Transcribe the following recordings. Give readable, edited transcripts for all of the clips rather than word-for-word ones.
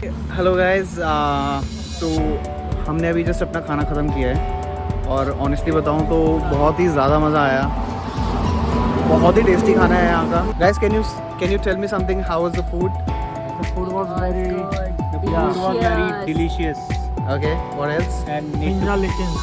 Hello guys, सो हमने अभी just अपना खाना ख़त्म किया है और ऑनेस्टली बताऊं तो बहुत ही ज़्यादा मज़ा आया। बहुत ही टेस्टी खाना है यहाँ का। Guys, can you tell me something, how was the food? The food was very Good. food was very Delicious. Okay, what else? And need finger licking.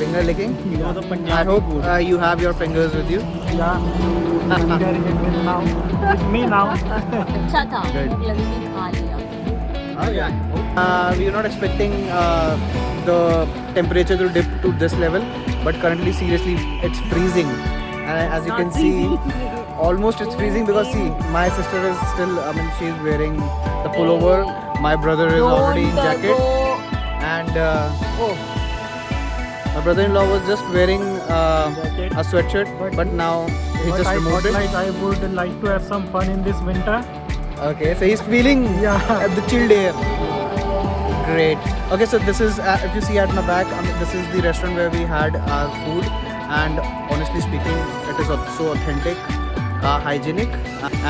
Finger licking? to know the I Punjabi hope food. you have your fingers with you. Yeah, finger licking now with me now. अच्छा था, Good. भूख लगी थी, खा लिया। Oh yeah. We are not expecting the temperature to dip to this level, but currently, seriously, it's freezing. And as you can see, almost it's freezing because see, my sister is still. I mean, she's wearing the pullover. My brother is already in jacket, and my brother-in-law was just wearing a sweatshirt, but now he But just I removed thought it. like I would like to have some fun in this winter. Okay, so he's feeling Yeah. the chilled air. Great. Okay, so this is if you see at my back, I mean, this is the restaurant where we had our food, and honestly speaking, it is so authentic, hygienic,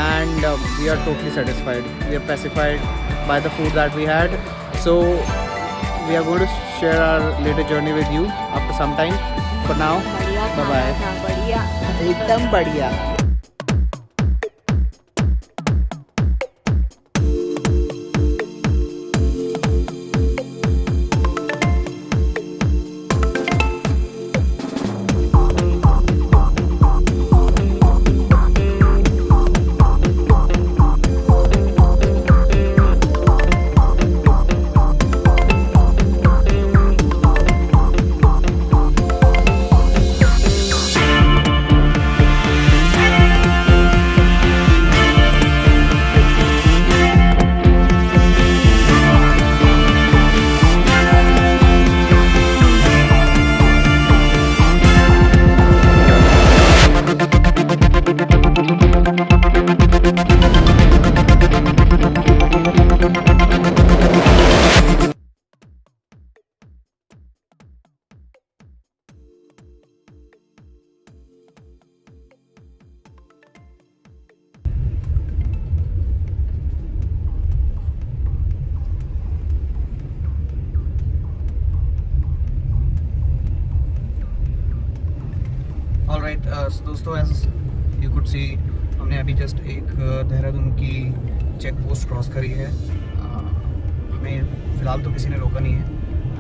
and we are totally satisfied. We are pacified by the food that we had. So we are going to share our later journey with you after some time. For now, बढ़िया bye खाना bye. था, बढ़िया। एकदम बढ़िया. Alright, so दोस्तों, as you could see, हमने अभी just एक देहरादून की चेक पोस्ट क्रॉस करी है। हमें फ़िलहाल तो किसी ने रोका नहीं है,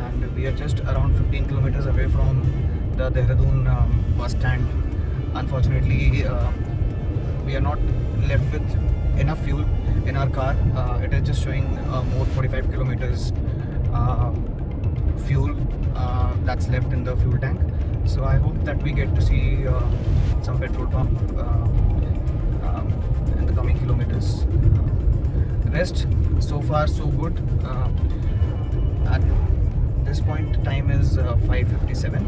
and we are just around 15 kilometres away from the Dehradun bus stand. Unfortunately we are not left with enough fuel in our car. It is just showing more 45 kilometers fuel that's left in the fuel tank. So I hope that we get to see some petrol pump in the coming kilometers. Rest so far so good. At this point, time is 5:57.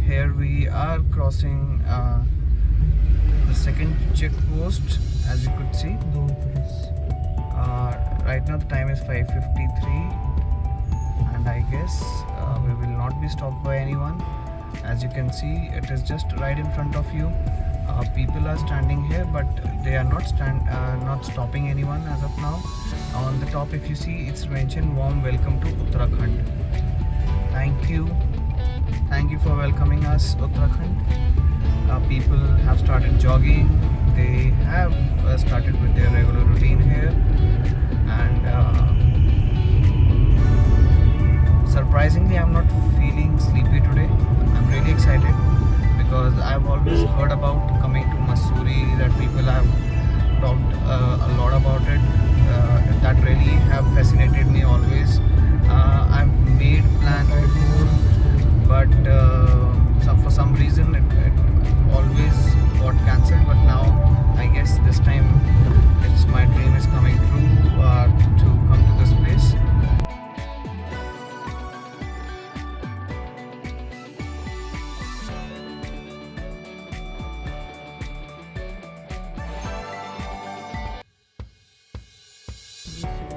Here we are crossing the second check post, as you could see. Right now the time is 5:53, and I guess we will not be stopped by anyone. As you can see, it is just right in front of you. People are standing here, but they are not stopping anyone as of now. On the top, if you see, it's mentioned warm welcome to Uttarakhand. Thank you for welcoming us, Uttarakhand. People have started jogging. They have started with their regular routine here, and surprisingly, I'm not feeling sleepy today. I'm really excited because I've always heard about coming to Mussoorie, that people have talked a lot about it. That really have fascinated me always. I've made plans before, but for some reason it always got cancelled. But now I guess this time my dream is coming true to come to this place.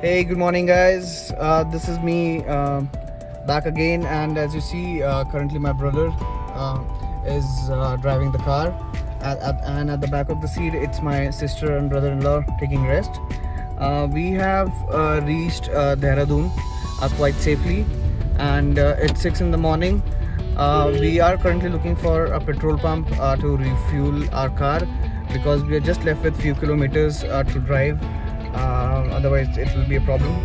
Hey, good morning, guys. This is me back again, and as you see, currently my brother is driving the car, and at the back of the seat, it's my sister and brother-in-law taking rest. We have reached Dehradun quite safely, and it's 6 in the morning. We are currently looking for a petrol pump to refuel our car because we are just left with few kilometers to drive. Otherwise, it will be a problem.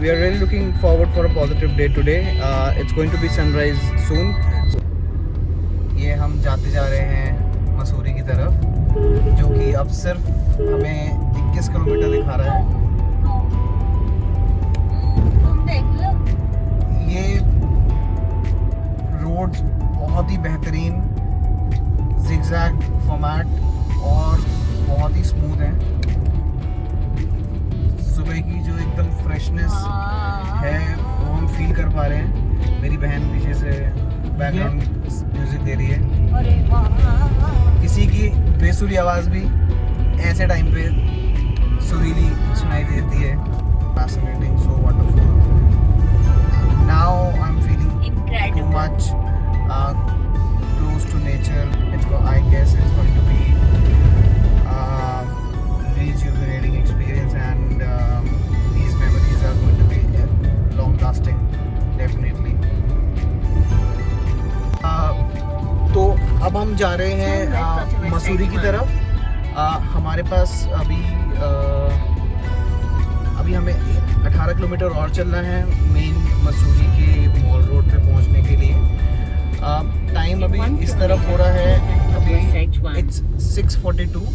We are really looking forward for a positive day today. It's going to be sunrise soon. ये हम जाते जा रहे हैं मसूरी की तरफ, जो कि अब सिर्फ हमें 21 किलोमीटर दिखा रहा है. तुम देख लो. ये रोड बहुत ही बेहतरीन जिगजैग फॉर्मेट और बहुत ही स्मूथ है. सुबह की जो एकदम फ्रेशनेस है वो हम फील कर पा रहे हैं. मेरी बहन पीछे से बैकग्राउंड म्यूजिक दे रही है. अरे वाह. किसी की बेसुरी आवाज़ भी ऐसे टाइम पे सुरीली सुनाई देती है. Fascinating, so wonderful. Now I'm feeling too Incredible. much close to nature. I guess it's going to be rejuvenating experience, and these memories are going to be long lasting, definitely. तो अब हम जा रहे हैं मसूरी की तरफ. हमारे पास अभी हमें 18 किलोमीटर और चलना है मेन मसूरी के मॉल रोड पे पहुंचने के लिए. टाइम अभी इस तरफ हो रहा है. अभी it's 6:42.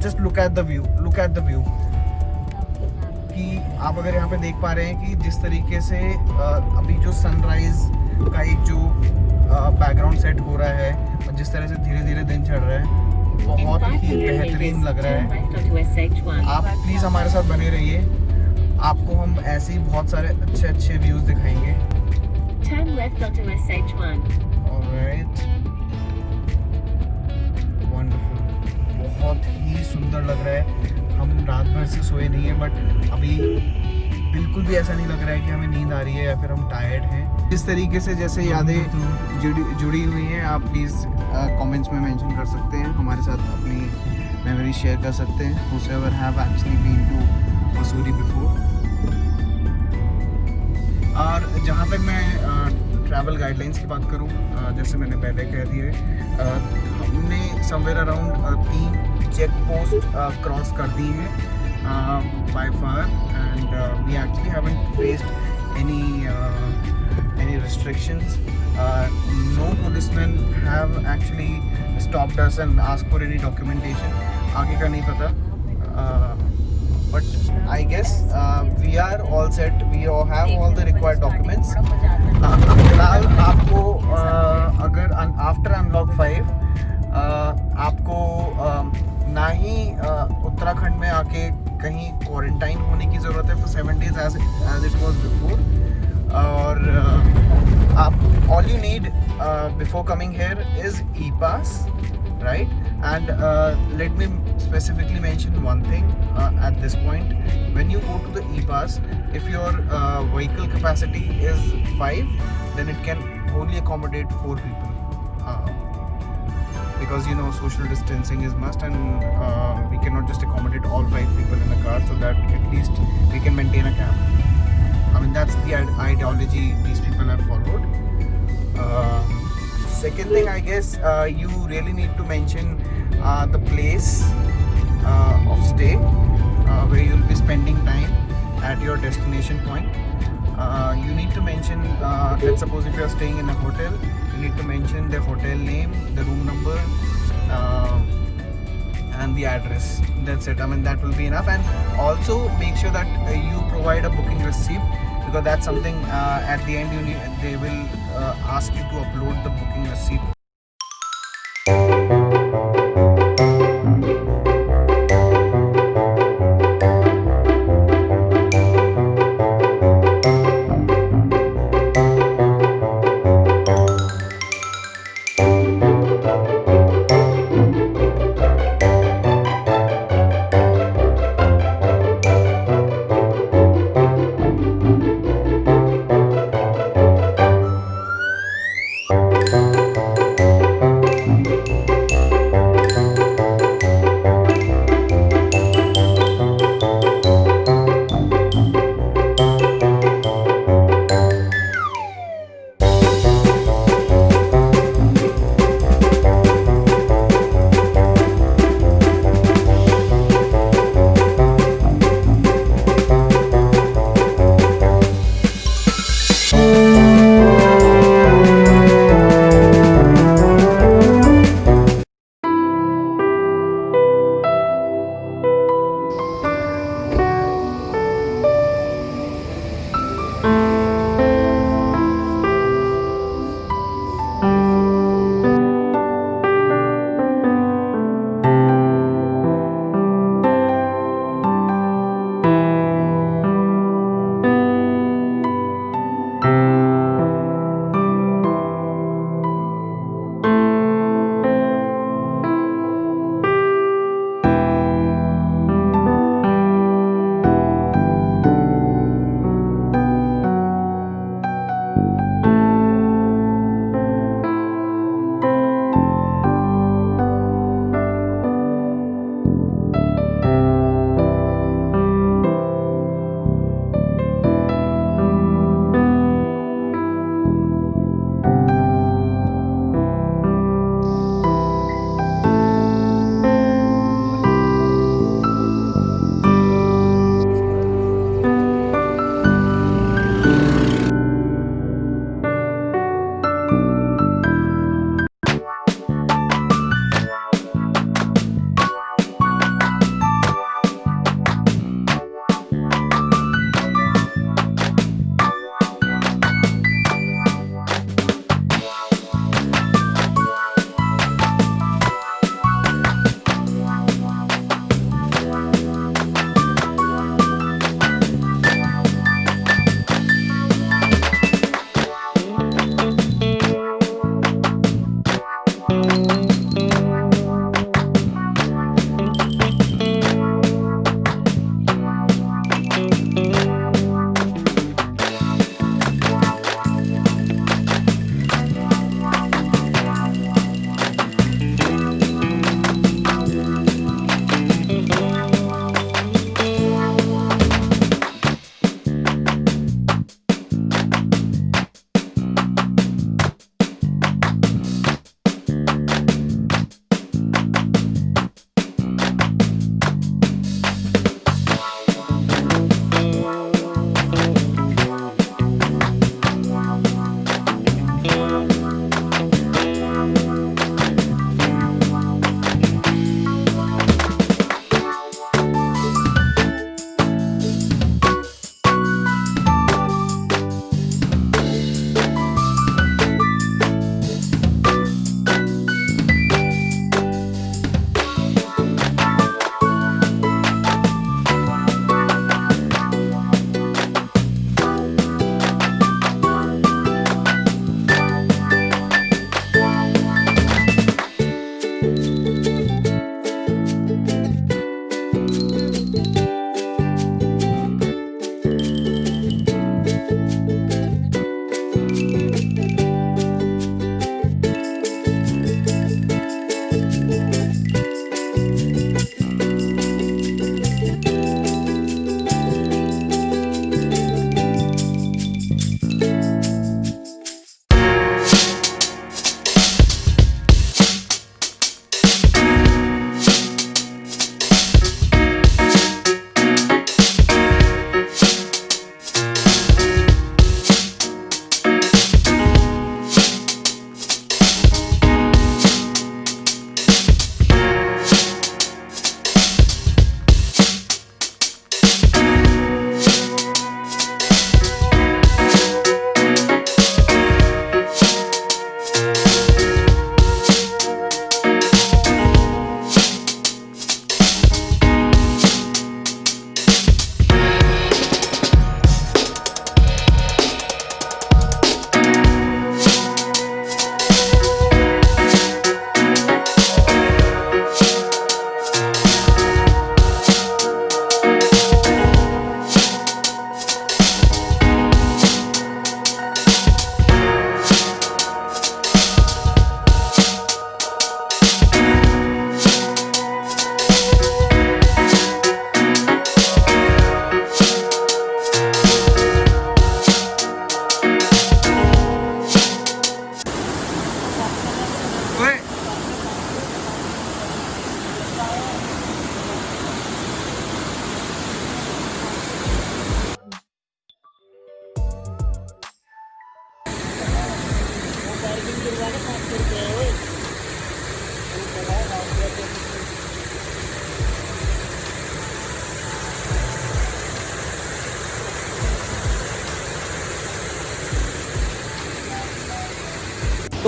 Just look at the view कि आप अगर यहाँ पे देख पा रहे हैं कि जिस तरीके से अभी जो सनराइज का एक जो बैकग्राउंड सेट हो रहा है और जिस तरह से धीरे धीरे दिन चढ़ रहा है, बहुत ही बेहतरीन लग रहा है. आप प्लीज़ हमारे साथ बने रहिए. आपको हम ऐसे ही बहुत सारे अच्छे अच्छे व्यूज़ दिखाएंगे. ऑलराइट, वंडरफुल, बहुत ही सुंदर लग रहा है. हम रात भर से सोए नहीं हैं, बट अभी बिल्कुल भी ऐसा नहीं लग रहा है कि हमें नींद आ रही है या फिर हम टायर्ड हैं. इस तरीके से जैसे यादें जुड़ी हुई हैं, आप प्लीज़ कमेंट्स में मेंशन कर सकते हैं, हमारे साथ अपनी मेमोरी शेयर कर सकते हैं. whosoever have actually been to Mussoorie before. और जहाँ तक मैं ट्रैवल गाइडलाइंस की बात करूँ, जैसे मैंने पहले कह दिया है, हमने somewhere around 3 check post cross कर दी हैं by far, and we actually haven't faced any restrictions. No policemen have actually stopped us and asked for any documentation. आगे का नहीं पता, but I guess we are all set. We all have all the required documents. फिलहाल आपको अगर after unlock 5 आपको ना ही उत्तराखंड में आके कहीं क्वारंटाइन होने की ज़रूरत है for 7 days as it was before. और आप all you need before coming here is e-pass, right? And let me specifically mention one thing at this point. When you go to the e-pass, if your vehicle capacity is 5, then it can only accommodate 4 people. Because you know social distancing is must, and we cannot just accommodate all 5 people in the car, so that at least we can maintain a cab. I mean, that's the ideology these people have followed. Second thing, I guess you really need to mention the place of stay where you'll be spending time at your destination point. You need to mention, let's suppose if you're staying in a hotel, you need to mention the hotel name, the room number, and the address. That's it. I mean, that will be enough. And also make sure that you provide a booking receipt, because that's something at the end they will ask you to upload the booking receipt.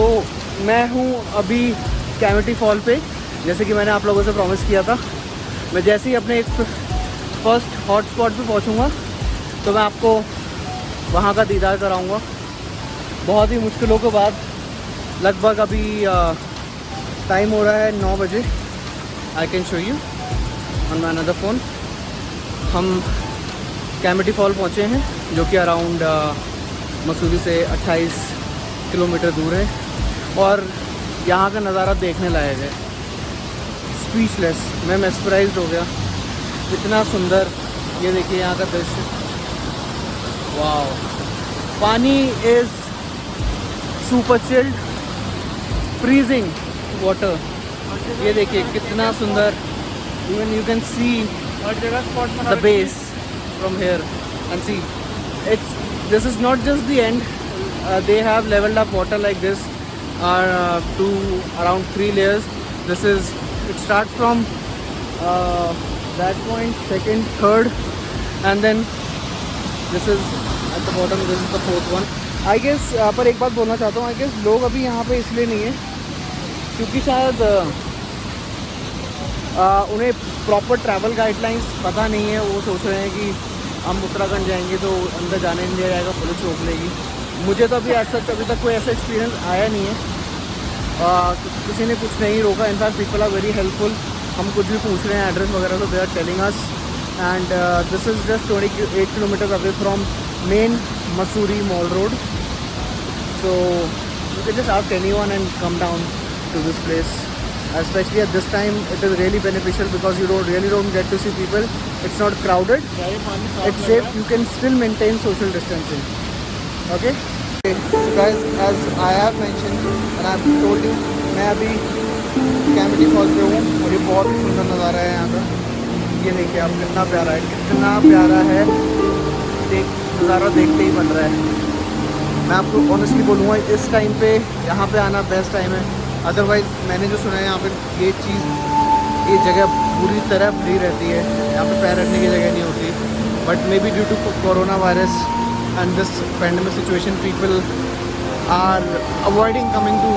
तो मैं हूँ अभी cavity fall पे, जैसे कि मैंने आप लोगों से प्रॉमिस किया था। मैं जैसे ही अपने एक फर्स्ट हॉट स्पॉट पर पहुँचूँगा तो मैं आपको वहाँ का दीदार कराऊँगा। बहुत ही मुश्किलों के बाद लगभग अभी टाइम हो रहा है 9 बजे। I can show you on my another phone. हम कैविटी फॉल पहुँचे हैं जो कि अराउंड मसूरी से 28 किलोमीटर दूर है और यहाँ का नज़ारा देखने लायक है। स्पीचलेस, मैं मेस्पराइज्ड हो गया, इतना सुंदर। ये देखिए यहाँ का दृश्य, वाह। पानी is super chilled, freezing water. ये देखिए कितना सुंदर। Even you can see the base from here and see this is not just the end. They have leveled up water like this to around 3 layers. It starts from that point, second, third, and then this is at the bottom. This is the fourth one. I guess पर एक बात बोलना चाहता हूँ, I guess लोग अभी यहाँ पे इसलिए नहीं है क्योंकि शायद उन्हें प्रॉपर ट्रैवल गाइडलाइंस पता नहीं है। वो सोच रहे हैं कि हम उत्तराखंड जाएंगे तो अंदर जाने नहीं दिया जाएगा, पुलिस रोक लेगी। मुझे तो अभी ऐसा अभी तक कोई ऐसा एक्सपीरियंस आया नहीं है। किसी ने कुछ नहीं रोका। In fact people are very helpful. हम कुछ भी पूछ रहे हैं एड्रेस वगैरह तो they are telling us. And this is just 28 kilometres away from main Mussoorie mall road. So you can just ask anyone and come down to this place. Especially at this time, it is really beneficial because you really don't get to see people. It's not crowded. It's safe. You can still maintain social distancing. Okay. So guys, as I have mentioned and I have told you, मैं अभी cavity fall पे हूँ और ये बहुत ही सुंदर नज़ारा है यहाँ का। ये देखिए आप, कितना प्यारा है, कितना प्यारा है। नज़ारा देखते ही बन रहा है। मैं आपको ऑनेस्टली बोलूँगा, इस टाइम पे यहाँ पे आना बेस्ट टाइम है। अदरवाइज़ मैंने जो सुना है यहाँ पे ये जगह पूरी तरह फ्री रहती है। यहाँ पे पैर रखने की जगह नहीं होती। But maybe due to coronavirus and this pandemic situation, people are avoiding coming to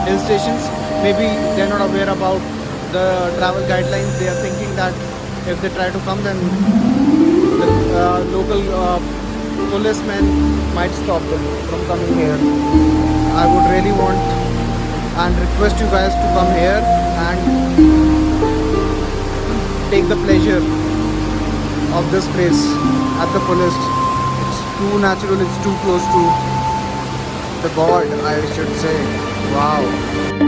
hill stations. Maybe they are not aware about the travel guidelines. They are thinking that if they try to come then the local policemen might stop them from coming here. I would really want and request you guys to come here and take the pleasure of this place at the fullest. It's too natural, it's too close to the God, I should say. Wow.